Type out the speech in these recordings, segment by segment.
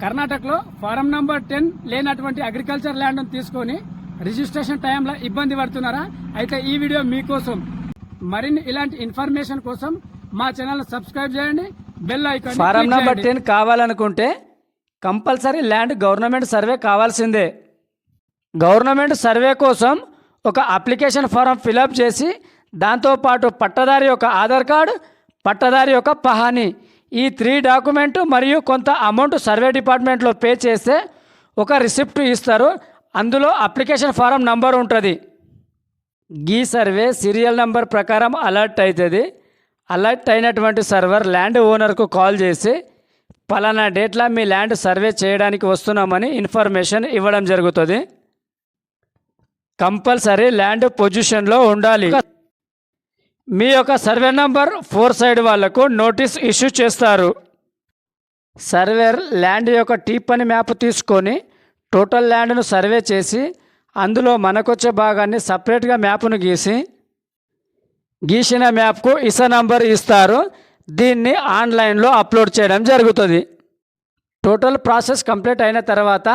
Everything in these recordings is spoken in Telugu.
కర్ణాటకలో ఫారం నంబర్ 10 లేనటువంటి అగ్రికల్చర్ ల్యాండ్ తీసుకొని రిజిస్ట్రేషన్ టైంలో ఇబ్బంది పడుతున్నారా? అయితే ఈ వీడియో మీకోసం. మరిన్ని ఇలాంటి ఇన్ఫర్మేషన్ కోసం మా ఛానల్ సబ్స్క్రైబ్ చేయండి, బెల్ ఐకాన్. ఫారం నంబర్ 10 కావాలనుకుంటే కంపల్సరీ ల్యాండ్ గవర్నమెంట్ సర్వే కావాల్సిందే. గవర్నమెంట్ సర్వే కోసం ఒక అప్లికేషన్ ఫారం ఫిలప్ చేసి దాంతోపాటు పట్టదారి యొక్క ఆధార్ కార్డు, పట్టదారి యొక్క పహానీ, ఈ 3 డాక్యుమెంట్ మరియు కొంత అమౌంట్ సర్వే డిపార్ట్మెంట్లో పే చేస్తే ఒక రిసిప్ట్ ఇస్తారు. అందులో అప్లికేషన్ ఫారం నంబర్ ఉంటుంది. ఈ సర్వే సీరియల్ నెంబర్ ప్రకారం అలర్ట్ అవుతుంది. అలర్ట్ అయినటువంటి సర్వర్ ల్యాండ్ ఓనర్కు కాల్ చేసి పలానా డేట్లో మీ ల్యాండ్ సర్వే చేయడానికి వస్తున్నామని ఇన్ఫర్మేషన్ ఇవ్వడం జరుగుతుంది. కంపల్సరీ ల్యాండ్ పొజిషన్లో ఉండాలి. మీ యొక్క సర్వే నంబర్ 4 సైడ్ వాళ్లకు నోటీస్ ఇష్యూ చేస్తారు. సర్వేర్ ల్యాండ్ యొక్క టీప్ అని మ్యాప్ తీసుకొని టోటల్ ల్యాండ్ను సర్వే చేసి అందులో మనకొచ్చే భాగాన్ని సపరేట్గా మ్యాప్ను గీసిన మ్యాప్కు ఇసా నంబర్ ఇస్తారు. దీన్ని ఆన్లైన్లో అప్లోడ్ చేయడం జరుగుతుంది. టోటల్ ప్రాసెస్ కంప్లీట్ అయిన తర్వాత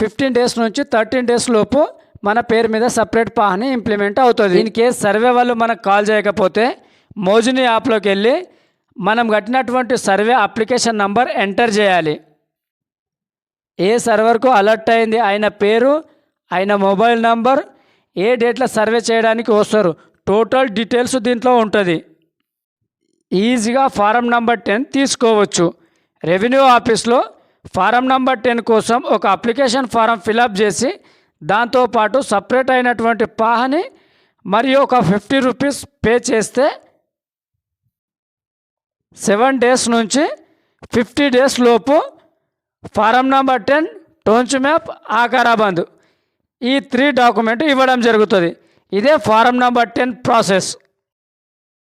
15 డేస్ నుంచి 13 డేస్ లోపు మన పేరు మీద సపరేట్ పహానీ ఇంప్లిమెంట్ అవుతుంది. ఇన్ కేస్ సర్వే వాళ్ళు మనకు కాల్ చేయకపోతే మోజిని యాప్లోకి వెళ్ళి మనం కట్టినటువంటి సర్వే అప్లికేషన్ నంబర్ ఎంటర్ చేయాలి. ఏ సర్వర్కు అలర్ట్ అయింది, ఆయన పేరు, ఆయన మొబైల్ నంబర్, ఏ డేట్లో సర్వే చేయడానికి వస్తారు, టోటల్ డీటెయిల్స్ దీంట్లో ఉంటుంది. ఈజీగా ఫారం నంబర్ 10 తీసుకోవచ్చు. రెవెన్యూ ఆఫీస్లో ఫారం నంబర్ 10 కోసం ఒక అప్లికేషన్ ఫారం ఫిలప్ చేసి దాంతోపాటు సపరేట్ అయినటువంటి పహానీ మరియు ఒక 50 రూపీస్ పే చేస్తే 7 డేస్ నుంచి 50 డేస్ లోపు ఫారం నంబర్ 10 టోంచ్ మ్యాప్, ఆకారాబంద్, ఈ 3 డాక్యుమెంట్ ఇవ్వడం జరుగుతుంది. ఇదే ఫారం నంబర్ 10 ప్రాసెస్.